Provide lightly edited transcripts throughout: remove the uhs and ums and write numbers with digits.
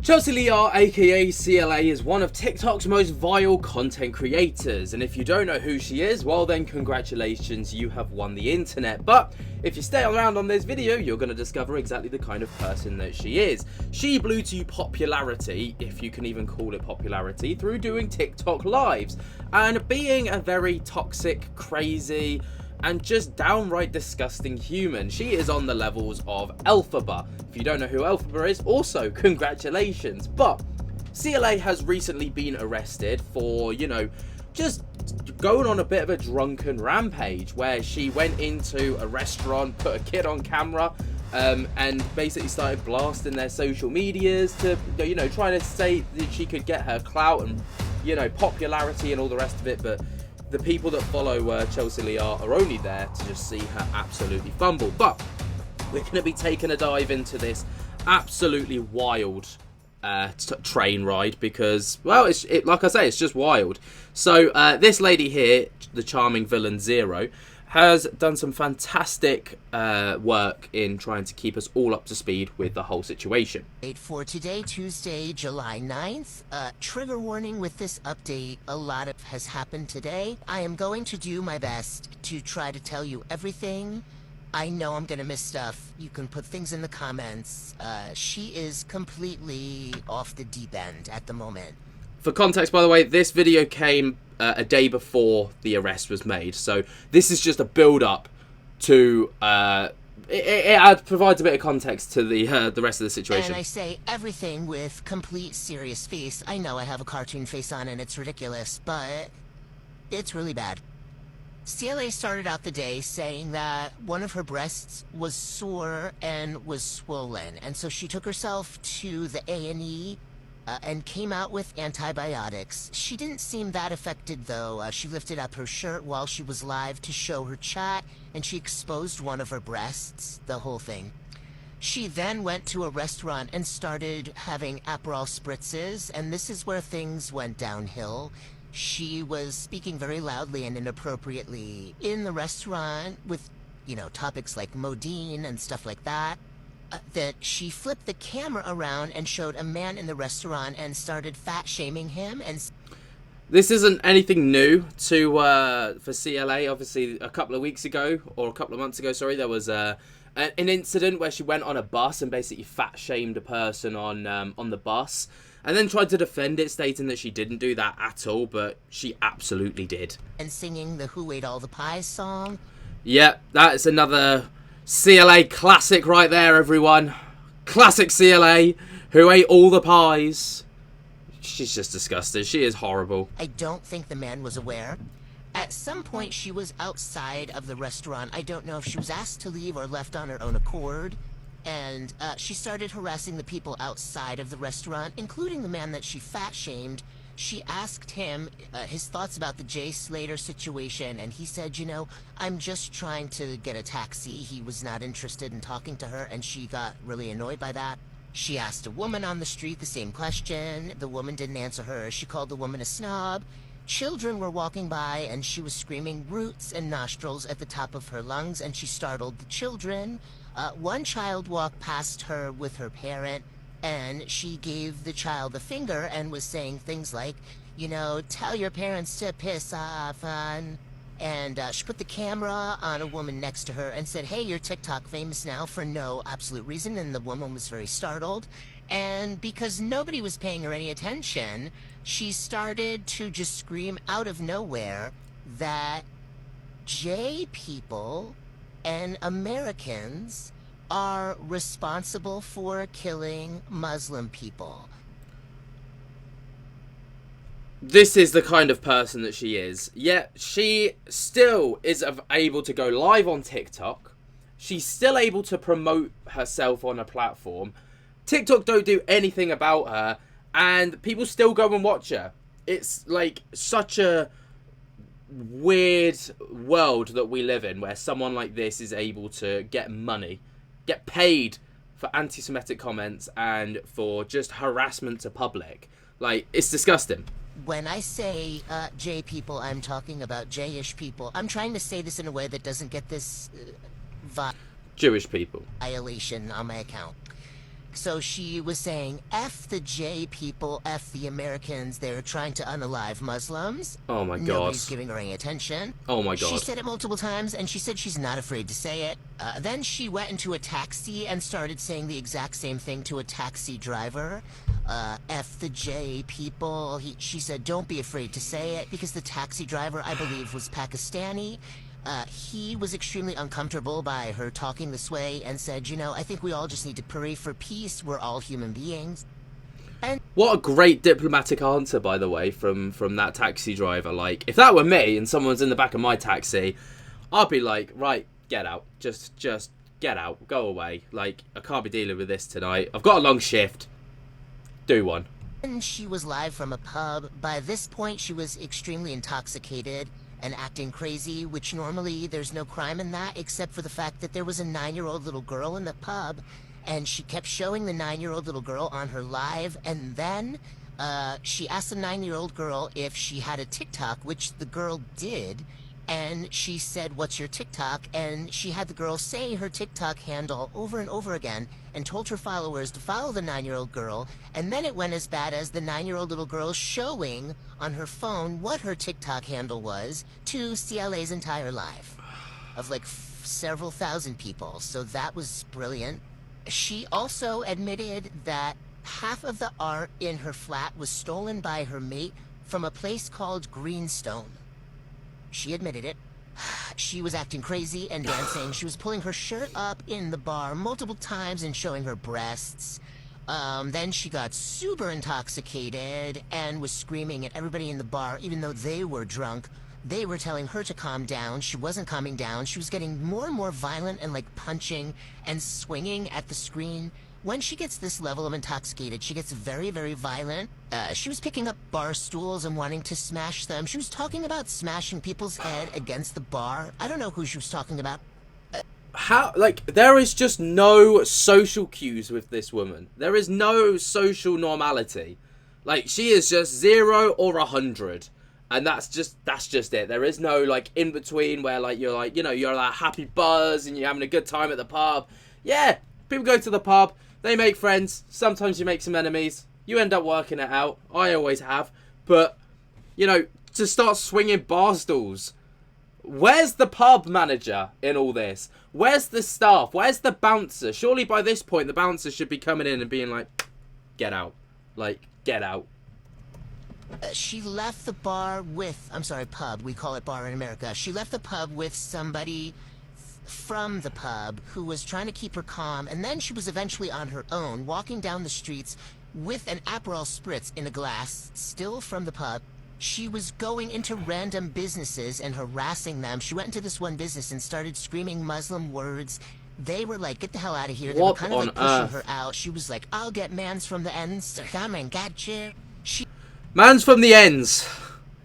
Chelsea Liar, aka CLA, is one of TikTok's most vile content creators, and if you don't know who she is, well then congratulations, you have won the internet. But if you stay around on this video, you're going to discover exactly the kind of person that she is. She blew to popularity, if you can even call it popularity, through doing TikTok lives, and being a very toxic, crazy, and just downright disgusting human. She is on the levels of Elphaba. If you don't know who Elphaba is, also congratulations. But CLA has recently been arrested for, just going on a bit of a drunken rampage, where she went into a restaurant, put a kid on camera, and basically started blasting their social medias to, trying to say that she could get her clout and, popularity and all the rest of it. But the people that follow Chelsea Liar are only there to just see her absolutely fumble. But we're going to be taking a dive into this absolutely wild train ride because, well, like I say, it's just wild. So this lady here, the charming villain Zero, has done some fantastic work in trying to keep us all up to speed with the whole situation. For today, Tuesday, July 9th, trigger warning with this update, a lot has happened today. I am going to do my best to try to tell you everything. I know I'm gonna miss stuff. You can put things in the comments. She is completely off the deep end at the moment. For context, by the way, this video came a day before the arrest was made, so this is just a build-up to it provides a bit of context to the rest of the situation. And I say everything with complete serious face. I know I have a cartoon face on and it's ridiculous, but it's really bad. CLA started out the day saying that one of her breasts was sore and was swollen, and so she took herself to the A&E and came out with antibiotics. She didn't seem that affected, though. She lifted up her shirt while she was live to show her chat, and she exposed one of her breasts, the whole thing. She then went to a restaurant and started having Aperol spritzes, and this is where things went downhill. She was speaking very loudly and inappropriately in the restaurant with, topics like Modine and stuff like that. That she flipped the camera around and showed a man in the restaurant and started fat-shaming him. And this isn't anything new for CLA. Obviously, a couple of weeks ago, or a couple of months ago, sorry, there was an incident where she went on a bus and basically fat-shamed a person on the bus, and then tried to defend it, stating that she didn't do that at all, but she absolutely did. And singing the Who Ate All the Pies song. Yeah, that's another CLA classic right there, everyone. Classic CLA, who ate all the pies. She's just disgusting. She is horrible. I don't think the man was aware. At some point, she was outside of the restaurant. I don't know if she was asked to leave or left on her own accord. And she started harassing the people outside of the restaurant, including the man that she fat-shamed. She asked him his thoughts about the Jay Slater situation, and he said, I'm just trying to get a taxi. He was not interested in talking to her, and she got really annoyed by that. She asked a woman on the street the same question. The woman didn't answer her. She called the woman a snob. Children were walking by, and she was screaming roots and nostrils at the top of her lungs, and she startled the children. One child walked past her with her parent, and she gave the child a finger and was saying things like, tell your parents to piss off on. And she put the camera on a woman next to her and said, hey, you're TikTok famous now, for no absolute reason. And the woman was very startled. And because nobody was paying her any attention, she started to just scream out of nowhere that gay people and Americans are responsible for killing Muslim people. This is the kind of person that she is. Yet she still is able to go live on TikTok. She's still able to promote herself on a platform. TikTok don't do anything about her, and people still go and watch her. It's like such a weird world that we live in, where someone like this is able to get money, get paid for anti-Semitic comments and for just harassment to public. Like, it's disgusting. When I say J people, I'm talking about J-ish people. I'm trying to say this in a way that doesn't get this Jewish people. Violation on my account. So she was saying, F the J people, F the Americans, they're trying to unalive Muslims. Oh my god. Nobody's giving her any attention. Oh my She god. said it multiple times, and she said she's not afraid to say it. Then she went into a taxi and started saying the exact same thing to a taxi driver. F the J people. She said, don't be afraid to say it, because the taxi driver, I believe, was Pakistani. He was extremely uncomfortable by her talking this way and said, you know, I think we all just need to pray for peace. We're all human beings. And what a great diplomatic answer, by the way, from that taxi driver. Like, if that were me and someone's in the back of my taxi, I'd be like, right, get out. Just get out. Go away. Like, I can't be dealing with this tonight. I've got a long shift. Do one. And she was live from a pub. By this point, she was extremely intoxicated and acting crazy, which normally there's no crime in that, except for the fact that there was a 9-year-old little girl in the pub, and she kept showing the 9-year-old little girl on her live, and then she asked the 9-year-old girl if she had a TikTok, which the girl did, and she said, what's your TikTok? And she had the girl say her TikTok handle over and over again and told her followers to follow the 9-year-old girl. And then it went as bad as the 9-year-old little girl showing on her phone what her TikTok handle was to CLA's entire life of like several thousand people. So that was brilliant. She also admitted that half of the art in her flat was stolen by her mate from a place called Greenstone. She admitted it. She was acting crazy and dancing. She was pulling her shirt up in the bar multiple times and showing her breasts. Then she got super intoxicated and was screaming at everybody in the bar, even though they were drunk. They were telling her to calm down. She wasn't calming down. She was getting more and more violent and like punching and swinging at the screen. When she gets this level of intoxicated, she gets very, very violent. She was picking up bar stools and wanting to smash them. She was talking about smashing people's head against the bar. I don't know who she was talking about. How, like, there is just no social cues with this woman. There is no social normality. Like, she is just 0 or 100. And that's just it. There is no, like, in between where, like, you're like, you know, you're like happy buzz and you're having a good time at the pub. Yeah, people go to the pub. They make friends. Sometimes you make some enemies. You end up working it out. I always have. But, you know, to start swinging bar stools. Where's the pub manager in all this? Where's the staff? Where's the bouncer? Surely by this point, the bouncer should be coming in and being like, get out. Like, get out. She left the bar with, I'm sorry, pub. We call it bar in America. She left the pub with somebody from the pub who was trying to keep her calm, and then she was eventually on her own, walking down the streets with an Aperol Spritz in a glass, still from the pub. She was going into random businesses and harassing them. She went into this one business and started screaming Muslim words. They were like, get the hell out of here. They were kind of like pushing her out. She was like, I'll get mans from the ends. Come and gotcha. Mans from the ends.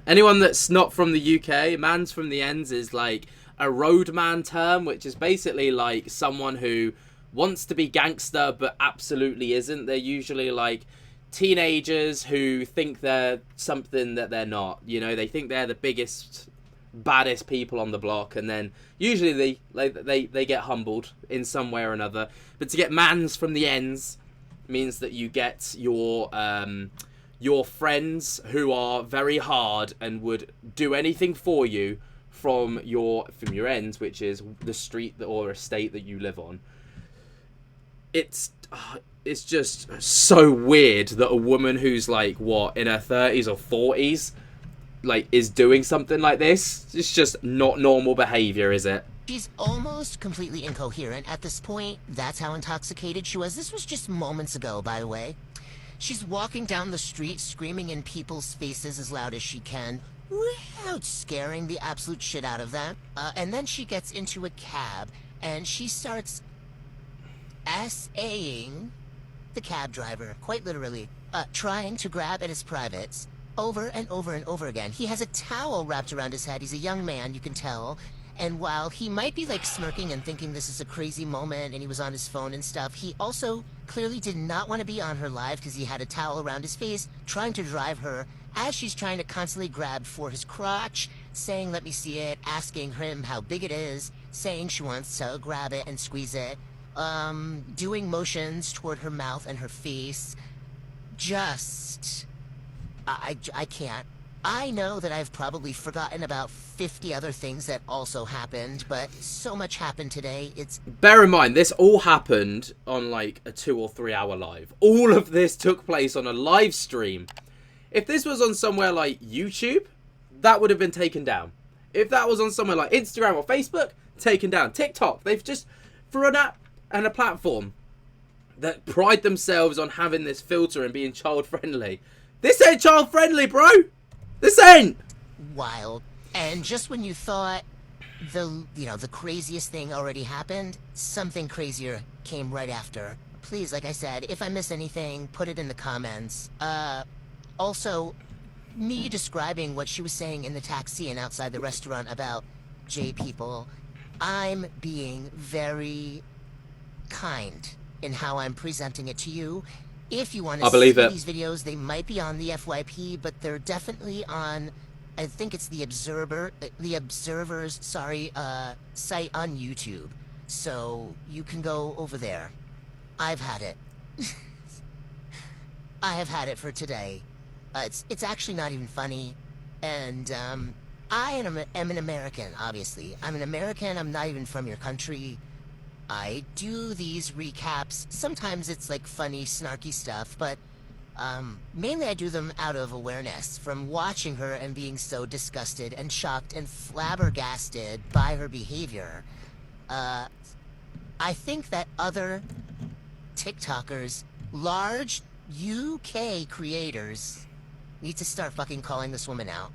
Anyone that's not from the UK, mans from the ends is like a roadman term, which is basically like someone who wants to be gangster but absolutely isn't. They're usually like teenagers who think they're something that they're not. You know, they think they're the biggest, baddest people on the block, and then usually they get humbled in some way or another. But to get mans from the ends means that you get your friends who are very hard and would do anything for you from your ends, which is the street or estate that you live on. It's just so weird that a woman who's like, what, in her 30s or 40s, like, is doing something like this. It's just not normal behavior, is it? She's almost completely incoherent at this point. That's how intoxicated she was. This was just moments ago, by the way. She's walking down the street, screaming in people's faces as loud as she can, without scaring the absolute shit out of them. And then she gets into a cab, and she starts S.A.ing the cab driver, quite literally, trying to grab at his privates over and over and over again. He has a towel wrapped around his head. He's a young man, you can tell. And while he might be like smirking and thinking this is a crazy moment and he was on his phone and stuff, he also clearly did not want to be on her live because he had a towel around his face, trying to drive her as she's trying to constantly grab for his crotch, saying, let me see it, asking him how big it is, saying she wants to grab it and squeeze it. doing motions toward her mouth and her face. Just, I can't. I know that I've probably forgotten about 50 other things that also happened, but so much happened today. It's... Bear in mind, this all happened on like a 2 or 3 hour live. All of this took place on a live stream. If this was on somewhere like YouTube, that would have been taken down. If that was on somewhere like Instagram or Facebook, taken down. TikTok, they've just, for an app and a platform that pride themselves on having this filter and being child friendly. This ain't child friendly, bro. This ain't. Wild. And just when you thought the craziest thing already happened, something crazier came right after. Please, like I said, if I miss anything, put it in the comments. Also, me describing what she was saying in the taxi and outside the restaurant about gay people, I'm being very kind in how I'm presenting it to you. If you want to see these videos, they might be on the FYP, but they're definitely on, I think it's the Observer's site on YouTube. So you can go over there. I've had it. I have had it for today. It's actually not even funny. And I am an American, obviously. I'm an American. I'm not even from your country. I do these recaps. Sometimes it's like funny, snarky stuff, but mainly I do them out of awareness from watching her and being so disgusted and shocked and flabbergasted by her behavior. I think that other TikTokers, large UK creators, need to start fucking calling this woman out.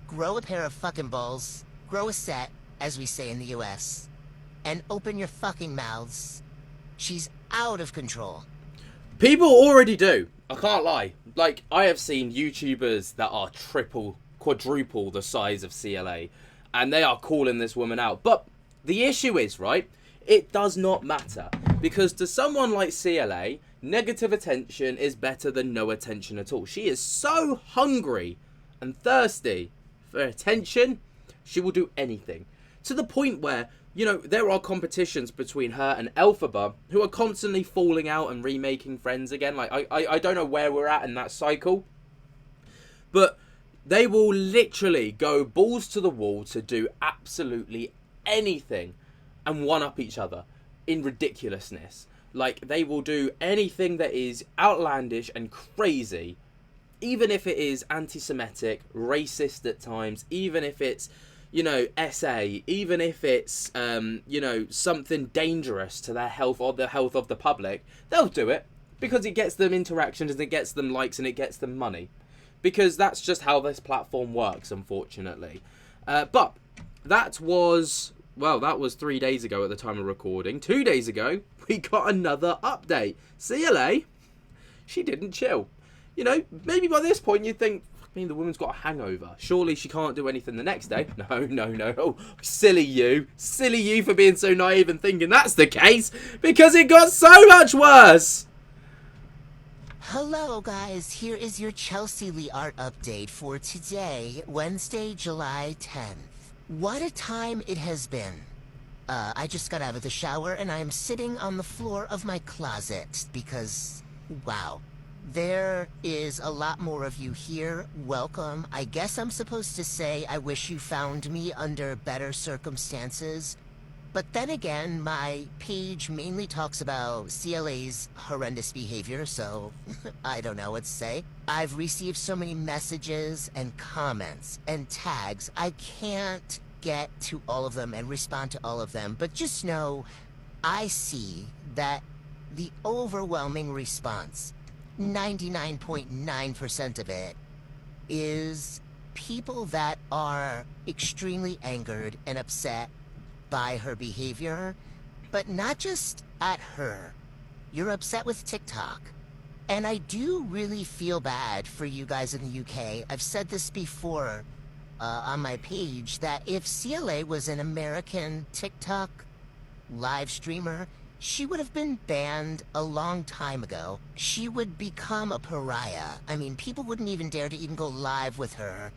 Grow a pair of fucking balls, grow a set, as we say in the US. And open your fucking mouths. She's out of control. People already do. I can't lie. Like, I have seen YouTubers that are triple, quadruple the size of CLA. And they are calling this woman out. But the issue is, right, it does not matter. Because to someone like CLA, negative attention is better than no attention at all. She is so hungry and thirsty for attention, she will do anything. To the point where, you know, there are competitions between her and Elphaba who are constantly falling out and remaking friends again. Like, I don't know where we're at in that cycle. But they will literally go balls to the wall to do absolutely anything and one-up each other in ridiculousness. Like, they will do anything that is outlandish and crazy, even if it is anti-Semitic, racist at times, even if it's, you know, SA, even if it's, you know, something dangerous to their health or the health of the public, they'll do it because it gets them interactions and it gets them likes and it gets them money. Because that's just how this platform works, unfortunately. But that was, well, that was 3 days ago at the time of recording. 2 days ago, we got another update. CLA, she didn't chill. You know, maybe by this point you'd think, I mean, the woman's got a hangover. Surely she can't do anything the next day. No. Oh, silly you. Silly you for being so naive and thinking that's the case. Because it got so much worse. Hello, guys. Here is your Chelsea Lee art update for today, Wednesday, July 10th. What a time it has been. I just got out of the shower and I am sitting on the floor of my closet because, wow. There is a lot more of you here. Welcome. I guess I'm supposed to say I wish you found me under better circumstances. But then again, my page mainly talks about CLA's horrendous behavior, so I don't know what to say. I've received so many messages and comments and tags. I can't get to all of them and respond to all of them, but just know I see that the overwhelming response, 99.9% of it, is people that are extremely angered and upset by her behavior, but not just at her. You're upset with TikTok. And I do really feel bad for you guys in the UK. I've said this before on my page, that if CLA was an American TikTok live streamer, she would have been banned a long time ago. She would become a pariah. I mean, people wouldn't even dare to even go live with her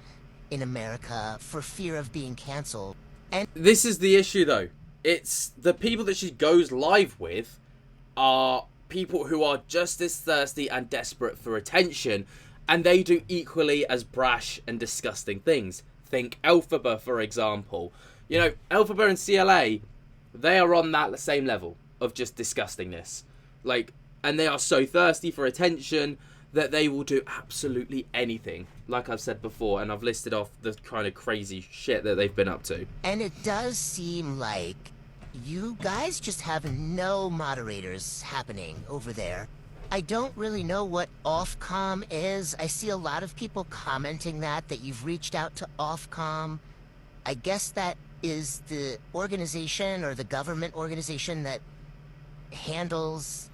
in America for fear of being canceled. And this is the issue, though. it's the people that she goes live with are people who are just as thirsty and desperate for attention, and they do equally as brash and disgusting things. Think Elphaba, for example. You know, Elphaba and CLA, they are on that same level of just disgustingness. Like, and they are so thirsty for attention that they will do absolutely anything, like I've said before, and I've listed off the kind of crazy shit that they've been up to. And it does seem like you guys just have no moderators happening over there. I don't really know what Ofcom is. I see a lot of people commenting that you've reached out to Ofcom. I guess that is the organization or the government organization that handles,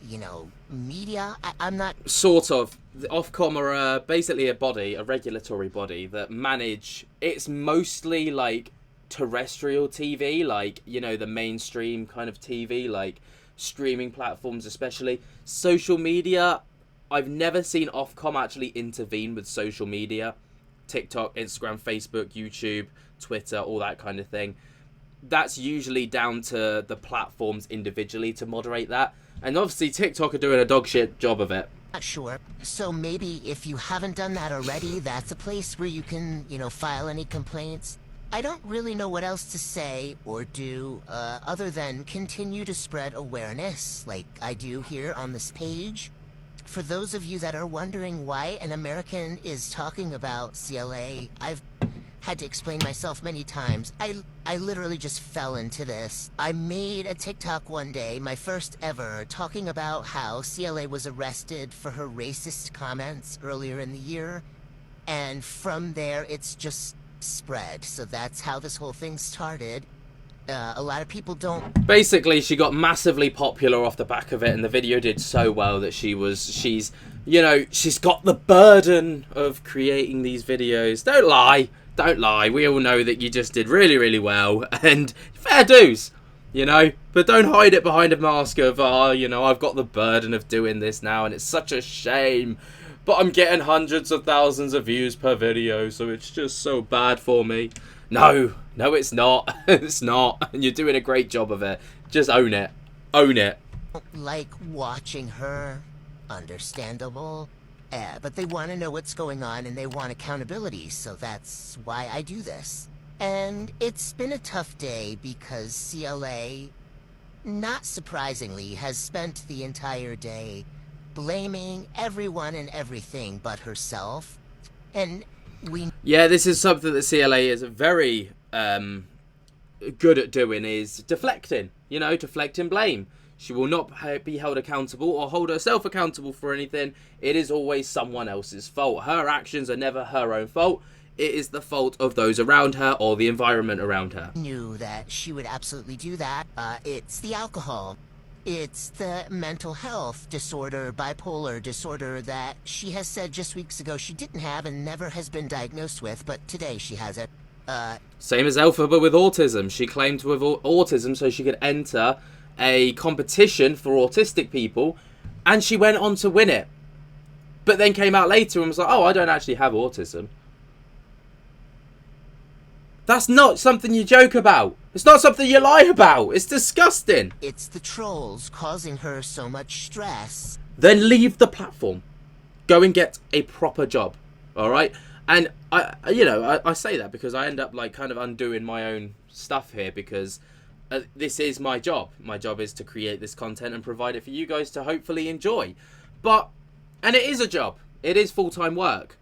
you know, media. I'm not... Sort of. The Ofcom are basically a body, a regulatory body that manage... It's mostly like terrestrial TV, like, you know, the mainstream kind of TV, like streaming platforms especially. Social media, I've never seen Ofcom actually intervene with social media. TikTok, Instagram, Facebook, YouTube, Twitter, all that kind of thing. That's usually down to the platforms individually to moderate that. And obviously TikTok are doing a dog shit job of it. Not sure. So maybe if you haven't done that already, that's a place where you can, you know, file any complaints. I don't really know what else to say or do other than continue to spread awareness like I do here on this page. For those of you that are wondering why an American is talking about CLA, I've had to explain myself many times. I literally just fell into this. I made a TikTok one day, my first ever, talking about how CLA was arrested for her racist comments earlier in the year. And from there, it's just spread. So that's how this whole thing started. A lot of people don't... Basically, she got massively popular off the back of it, and the video did so well that she's, you know, she's got the burden of creating these videos. Don't lie. Don't lie. We all know that you just did really, really well, and fair dues, you know? But don't hide it behind a mask of, you know, I've got the burden of doing this now, and it's such a shame. But I'm getting hundreds of thousands of views per video, so it's just so bad for me. No, it's not. It's not. And you're doing a great job of it. Just own it. Own it. Like watching her. Understandable. But they want to know what's going on and they want accountability, so that's why I do this. And it's been a tough day because CLA, not surprisingly, has spent the entire day blaming everyone and everything but herself. And yeah, this is something that CLA is very good at doing, is deflecting. You know, deflecting blame. She will not be held accountable or hold herself accountable for anything. It is always someone else's fault. Her actions are never her own fault. It is the fault of those around her or the environment around her. Knew that she would absolutely do that. It's the alcohol. It's the mental health disorder, bipolar disorder that she has said just weeks ago she didn't have and never has been diagnosed with, but today she has it. Same as Elphaba with autism. She claimed to have autism so she could enter a competition for autistic people, and she went on to win it. But then came out later and was like, oh, I don't actually have autism. That's not something you joke about. It's not something you lie about. It's disgusting. It's the trolls causing her so much stress. Then leave the platform. Go and get a proper job. All right? And I say that because I end up like kind of undoing my own stuff here because this is my job. My job is to create this content and provide it for you guys to hopefully enjoy. And it is a job. It is full-time work.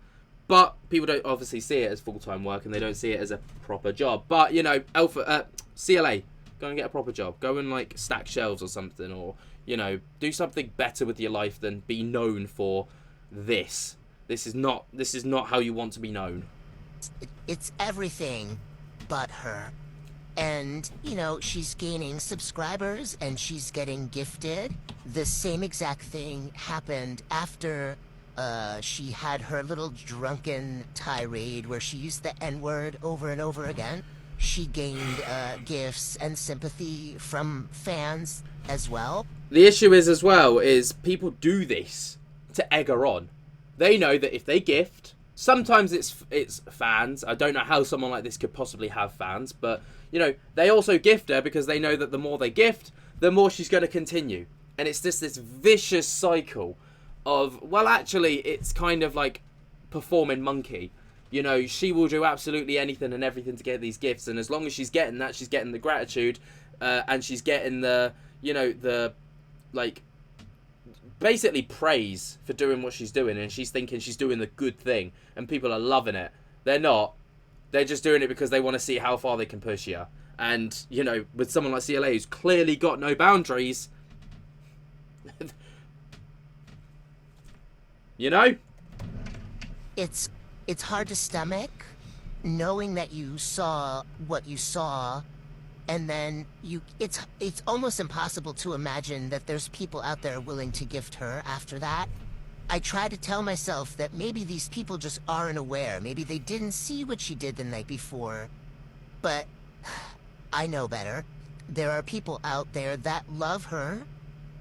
But people don't obviously see it as full-time work and they don't see it as a proper job. But, you know, CLA, go and get a proper job. Go and, like, stack shelves or something. Or, you know, do something better with your life than be known for this. This is not how you want to be known. It's everything but her. And, you know, she's gaining subscribers and she's getting gifted. The same exact thing happened after... she had her little drunken tirade where she used the N-word over and over again. She gained gifts and sympathy from fans as well. The issue is as well is people do this to egg her on. They know that if they gift, sometimes it's fans. I don't know how someone like this could possibly have fans, but you know, they also gift her because they know that the more they gift, the more she's going to continue. And it's just this vicious cycle of, well, actually, it's kind of like performing monkey. You know, she will do absolutely anything and everything to get these gifts. And as long as she's getting that, she's getting the gratitude, and she's getting the, you know, the, like, basically praise for doing what she's doing. And she's thinking she's doing the good thing. And people are loving it. They're not. They're just doing it because they want to see how far they can push you. And, you know, with someone like CLA who's clearly got no boundaries, you know? It's hard to stomach knowing that you saw what you saw, and then it's almost impossible to imagine that there's people out there willing to gift her after that. I try to tell myself that maybe these people just aren't aware. Maybe they didn't see what she did the night before. But I know better. There are people out there that love her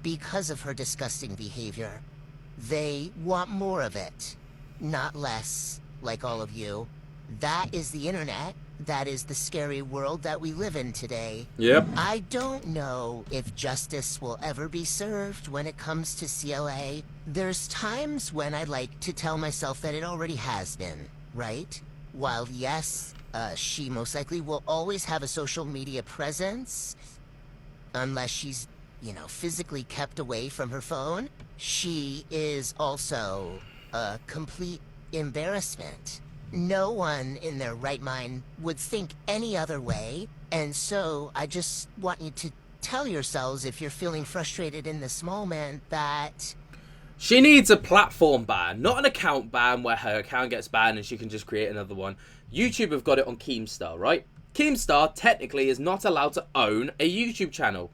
because of her disgusting behavior. They want more of it, not less, like all of you. That is the internet. That is the scary world that we live in today. Yep. I don't know if justice will ever be served when it comes to CLA. There's times when I like to tell myself that it already has been, right? While yes, she most likely will always have a social media presence, unless she's, you know, physically kept away from her phone, she is also a complete embarrassment. No one in their right mind would think any other way, and so I just want you to tell yourselves, if you're feeling frustrated in this moment, that she needs a platform ban, not an account ban where her account gets banned and she can just create another one. YouTube have got it on Keemstar, right? Keemstar technically is not allowed to own a YouTube channel.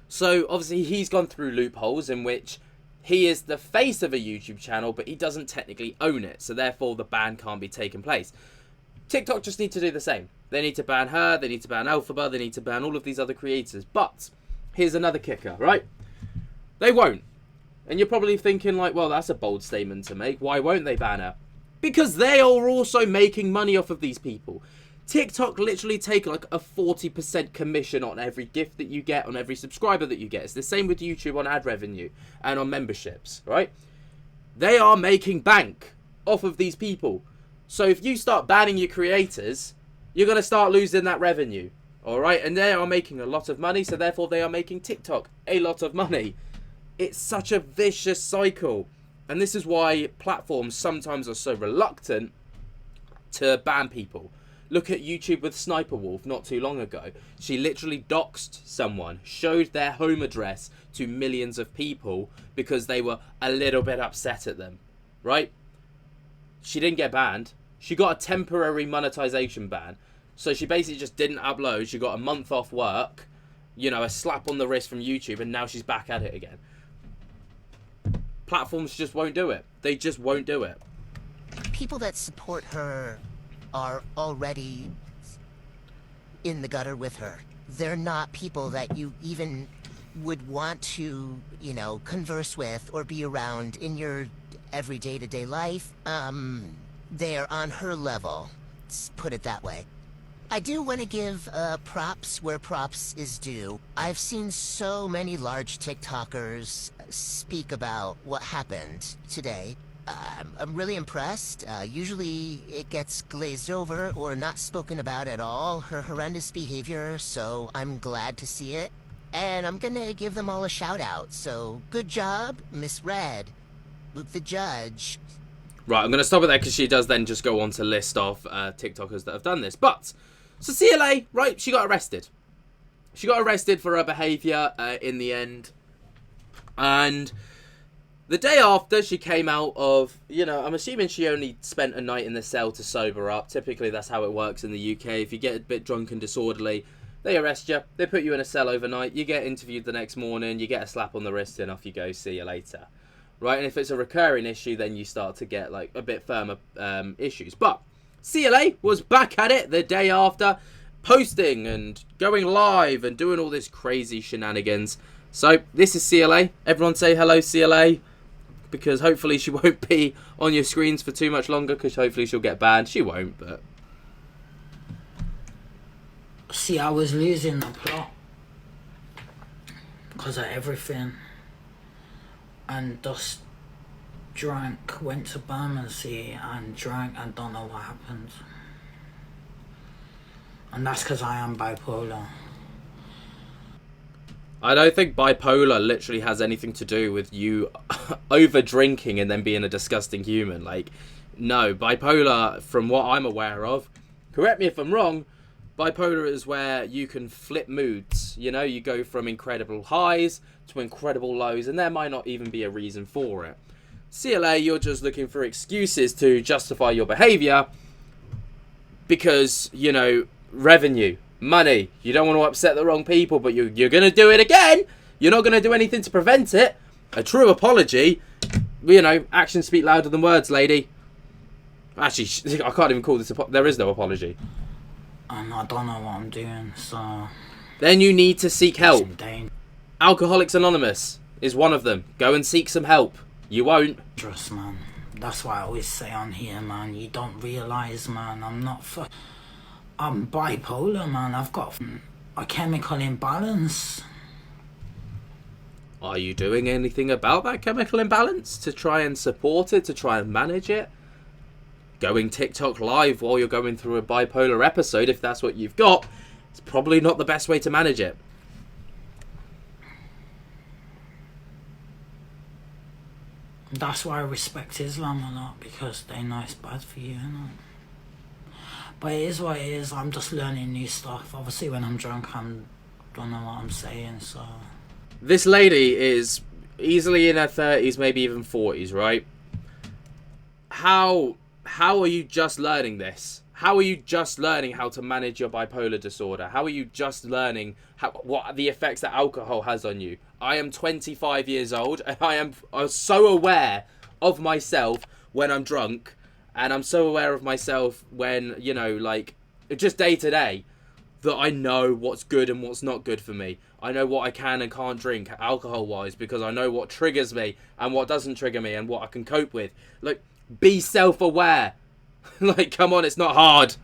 So obviously he's gone through loopholes in which he is the face of a YouTube channel, but he doesn't technically own it. So therefore the ban can't be taken place. TikTok just need to do the same. They need to ban her, they need to ban Alphaba, they need to ban all of these other creators. But here's another kicker, right? They won't. And you're probably thinking like, well, that's a bold statement to make. Why won't they ban her? Because they are also making money off of these people. TikTok literally take like a 40% commission on every gift that you get, on every subscriber that you get. It's the same with YouTube on ad revenue and on memberships, right? They are making bank off of these people. So if you start banning your creators, you're going to start losing that revenue, all right? And they are making a lot of money, so therefore they are making TikTok a lot of money. It's such a vicious cycle. And this is why platforms sometimes are so reluctant to ban people. Look at YouTube with Sniper Wolf not too long ago. She literally doxed someone, showed their home address to millions of people because they were a little bit upset at them, right? She didn't get banned. She got a temporary monetization ban. So she basically just didn't upload. She got a month off work, you know, a slap on the wrist from YouTube, and now she's back at it again. Platforms just won't do it. They just won't do it. people that support her are already in the gutter with her. They're not people that you even would want to, you know, converse with or be around in your every day-to-day life. They're on her level, let's put it that way. I do want to give props where props is due. I've seen so many large TikTokers speak about what happened today. I'm really impressed. Usually it gets glazed over or not spoken about at all, her horrendous behavior, so I'm glad to see it. And I'm gonna give them all a shout out. So good job, Miss Red, Luke the Judge. Right, I'm going to stop it there because she does then just go on to list off TikTokers that have done this. But, so CLA, right, she got arrested. She got arrested for her behaviour in the end. And the day after she came out of, you know, I'm assuming she only spent a night in the cell to sober up. Typically that's how it works in the UK. If you get a bit drunk and disorderly, they arrest you. They put you in a cell overnight. You get interviewed the next morning. You get a slap on the wrist and off you go. See you later. Right, and if it's a recurring issue, then you start to get like a bit firmer issues. But CLA was back at it the day after, posting and going live and doing all this crazy shenanigans. So this is CLA. Everyone say hello, CLA, because hopefully she won't be on your screens for too much longer, because hopefully she'll get banned. She won't, but See, I was losing the plot because of everything, and just drank, went to Bermondsey and drank and don't know what happened. And that's because I am bipolar. I don't think bipolar literally has anything to do with you over drinking and then being a disgusting human. Like, no, bipolar, from what I'm aware of, correct me if I'm wrong, bipolar is where you can flip moods. You know, you go from incredible highs to incredible lows, and there might not even be a reason for it. CLA, you're just looking for excuses to justify your behaviour because, you know, revenue, money. You don't want to upset the wrong people, but you're going to do it again. You're not going to do anything to prevent it. A true apology, you know, actions speak louder than words, lady. Actually, I can't even call this there is no apology. And I don't know what I'm doing, so... Then you need to seek help. Alcoholics Anonymous is one of them. Go and seek some help. You won't. Trust, man. That's why I always say on here, man, you don't realise, man, I'm bipolar, man. I've got a chemical imbalance. Are you doing anything about that chemical imbalance to try and support it, to try and manage it? Going TikTok live while you're going through a bipolar episode, if that's what you've got, it's probably not the best way to manage it. That's why I respect Islam a lot, because they know it's bad for you, innit? But it is what it is. I'm just learning new stuff. Obviously, when I'm drunk, I don't know what I'm saying, so... This lady is easily in her 30s, maybe even 40s, right? How are you just learning this? How are you just learning how to manage your bipolar disorder? How are you just learning what the effects that alcohol has on you? I am 25 years old, and I am so aware of myself when I'm drunk, and I'm so aware of myself when, you know, like, just day to day, that I know what's good and what's not good for me. I know what I can and can't drink alcohol-wise, because I know what triggers me and what doesn't trigger me and what I can cope with. Like, be self-aware. Like, come on, it's not hard.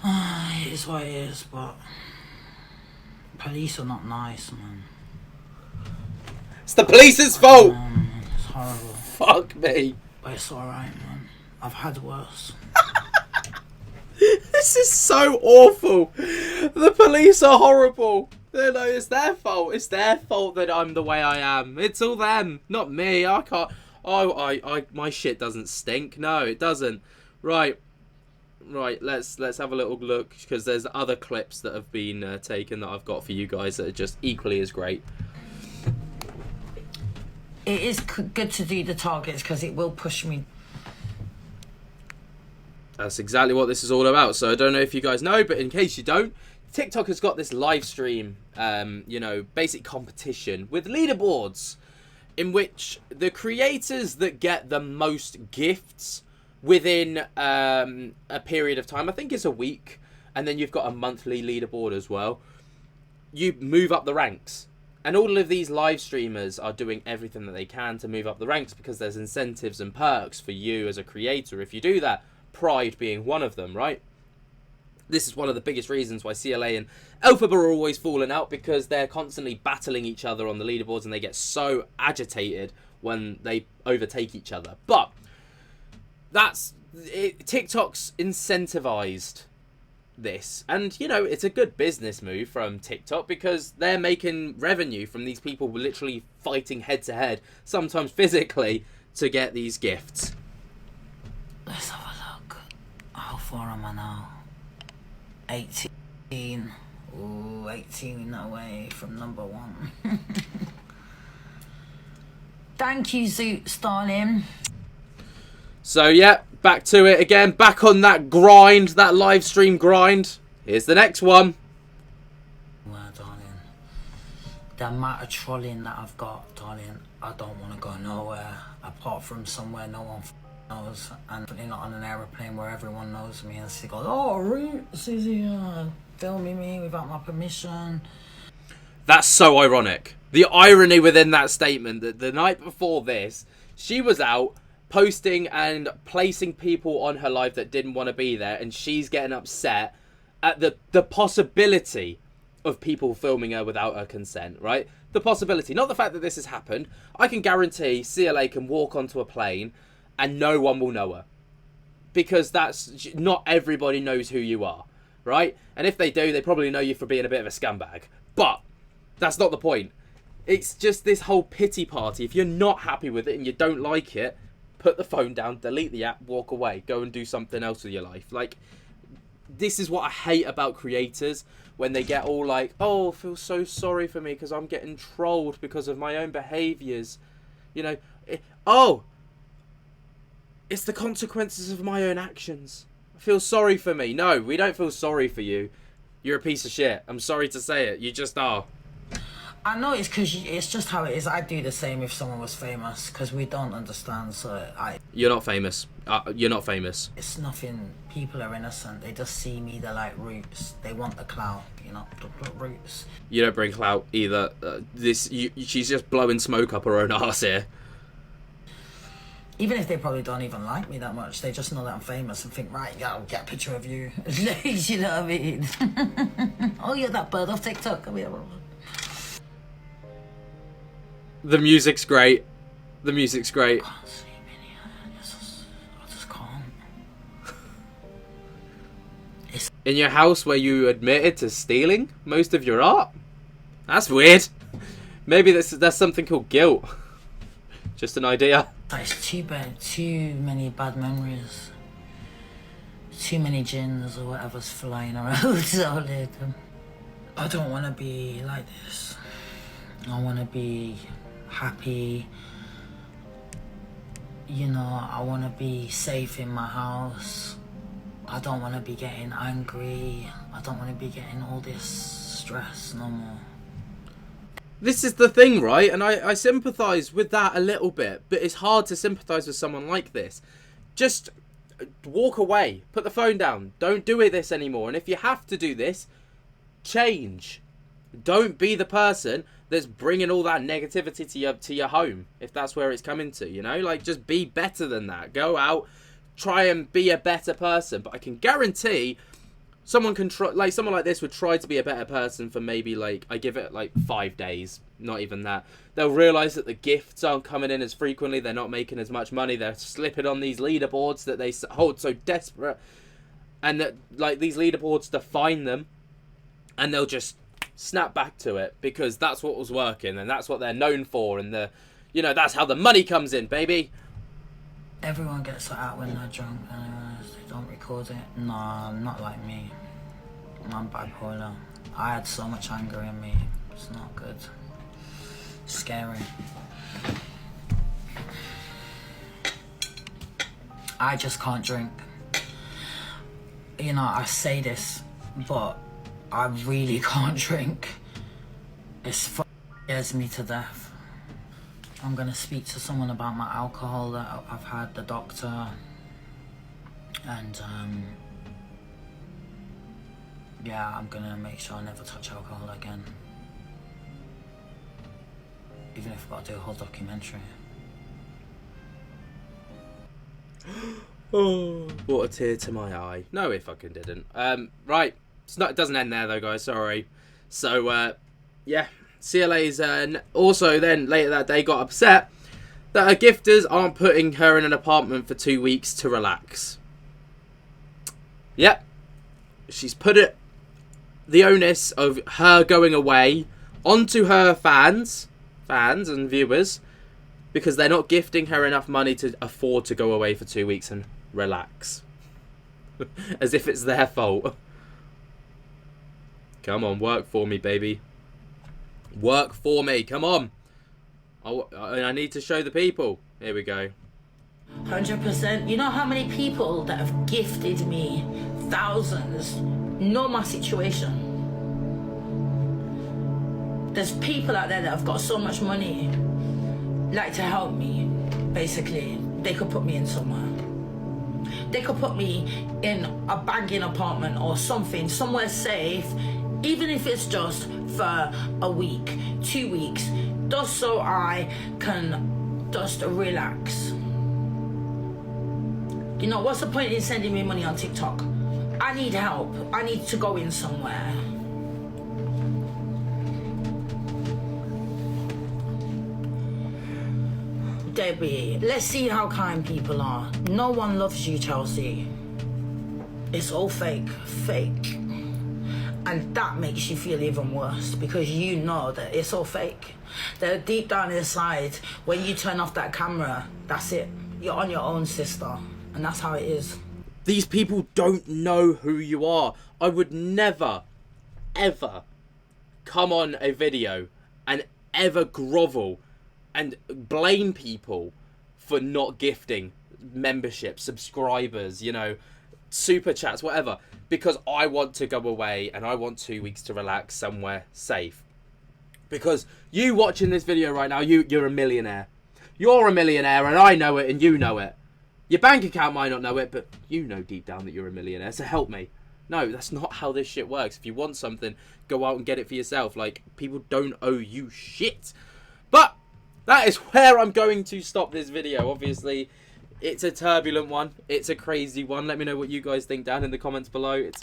It is what it is, but... police are not nice, man. It's the police's fault! It's horrible. Fuck me. But it's alright, man. I've had worse. This is so awful. The police are horrible. No, it's their fault. It's their fault that I'm the way I am. It's all them, not me. I can't... my shit doesn't stink. No, it doesn't. Right, let's have a little look, because there's other clips that have been taken that I've got for you guys that are just equally as great. It is good to do the targets, because it will push me. That's exactly what this is all about. So I don't know if you guys know, but in case you don't, TikTok has got this live stream, you know, basic competition with leaderboards, in which the creators that get the most gifts within a period of time, I think it's a week, and then you've got a monthly leaderboard as well, you move up the ranks. And all of these live streamers are doing everything that they can to move up the ranks, because there's incentives and perks for you as a creator if you do that. Pride being one of them, right? This is one of the biggest reasons why CLA and Alphaba are always falling out, because they're constantly battling each other on the leaderboards, and they get so agitated when they overtake each other. But that's it. TikTok's incentivized this, and you know, it's a good business move from TikTok, because they're making revenue from these people literally fighting head to head, sometimes physically, to get these gifts. Let's have a look. How far am I now? 18. Ooh, 18 away from number 1. Thank you, Zoot Starling. So yeah, back to it again. Back on that grind, that live stream grind. Here's the next one. Well, darling, the amount of trolling that I've got, darling, I don't want to go nowhere apart from somewhere no one knows, and definitely not on an aeroplane where everyone knows me and she goes, oh, Roots is here filming me without my permission. That's so ironic. The irony within that statement, that the night before this, she was out posting and placing people on her live that didn't want to be there, and she's getting upset at the possibility of people filming her without her consent, right? The possibility, not the fact that this has happened. I can guarantee CLA can walk onto a plane and no one will know her. Because that's not everybody knows who you are, right? And if they do, they probably know you for being a bit of a scumbag. But that's not the point. It's just this whole pity party. If you're not happy with it and you don't like it, put the phone down, delete the app, walk away, go and do something else with your life. Like, this is what I hate about creators, when they get all like, oh, I feel so sorry for me because I'm getting trolled because of my own behaviours. You know, it's the consequences of my own actions. I feel sorry for me. No, we don't feel sorry for you. You're a piece of shit. I'm sorry to say it. You just are. I know it's because it's just how it is. I'd do the same if someone was famous, because we don't understand, so You're not famous. You're not famous. It's nothing. People are innocent. They just see me, they're like roots. They want the clout, you know, the roots. You don't bring clout either. She's just blowing smoke up her own arse here. Even if they probably don't even like me that much, they just know that I'm famous and think, right, yeah, I'll get a picture of you. You know what I mean? Oh, you're that bird off TikTok. I mean, the music's great. The music's great. I can't sleep in here. I just can't. In your house where you admitted to stealing most of your art? That's weird. Maybe that's something called guilt. Just an idea. It's too bad. Too many bad memories. Too many jinns or whatever's flying around. So I don't want to be like this. I want to be happy. You know, I want to be safe in my house. I don't want to be getting angry. I don't want to be getting all this stress no more. This is the thing, right? And I sympathise with that a little bit, but it's hard to sympathise with someone like this. Just walk away. Put the phone down. Don't do this anymore. And if you have to do this, change. Don't be the person that's bringing all that negativity to your home, if that's where it's coming to, you know? Like, just be better than that. Go out, try and be a better person. But I can guarantee someone like this would try to be a better person for maybe, like, I give it like 5 days, not even that. They'll realise that the gifts aren't coming in as frequently, they're not making as much money, they're slipping on these leaderboards that they hold so desperate, and that, like, these leaderboards define them, and they'll just snap back to it because that's what was working and that's what they're known for, and that's how the money comes in, baby. Everyone gets it out when they're drunk, anyways. They don't record it. No, not like me. I'm bipolar. I had so much anger in me. It's not good. Scary. I just can't drink. You know, I say this, but I really can't drink. It scares me to death. I'm gonna speak to someone about my alcohol that I've had, the doctor, and yeah, I'm gonna make sure I never touch alcohol again, even if I've got to do a whole documentary. Oh, brought a tear to my eye. No, it fucking didn't. Right, it doesn't end there though, guys, sorry. So, yeah. CLA's also then later that day got upset that her gifters aren't putting her in an apartment for 2 weeks to relax. Yep. She's put the onus of her going away onto her fans and viewers because they're not gifting her enough money to afford to go away for 2 weeks and relax. As if it's their fault. Come on, work for me, baby. Work for me, come on. I need to show the people. Here we go. 100%. You know how many people that have gifted me thousands know my situation? There's people out there that have got so much money, like to help me, basically. They could put me in somewhere. They could put me in a banging apartment or something, somewhere safe, even if it's just for a week, 2 weeks, just so I can just relax. You know, what's the point in sending me money on TikTok? I need help. I need to go in somewhere. Debbie, let's see how kind people are. No one loves you, Chelsea. It's all fake. Fake. And that makes you feel even worse because you know that it's all fake. That deep down inside, when you turn off that camera, that's it. You're on your own, sister. And that's how it is. These people don't know who you are. I would never, ever come on a video and ever grovel and blame people for not gifting memberships, subscribers, you know, super chats, whatever, because I want to go away and I want 2 weeks to relax somewhere safe. Because you watching this video right now, you're a millionaire. You're a millionaire and I know it and you know it. Your bank account might not know it, but you know deep down that you're a millionaire, so help me. No, that's not how this shit works. If you want something, go out and get it for yourself. Like, people don't owe you shit. But that is where I'm going to stop this video. Obviously, it's a turbulent one. It's a crazy one. Let me know what you guys think down in the comments below. It's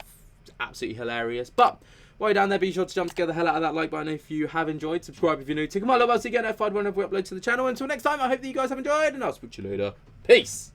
absolutely hilarious. But while you're down there, be sure to jump together the hell out of that like button if you have enjoyed. Subscribe if you're new. Tick my little bell so you get notified whenever we upload to the channel. Until next time, I hope that you guys have enjoyed, and I'll speak to you later. Peace.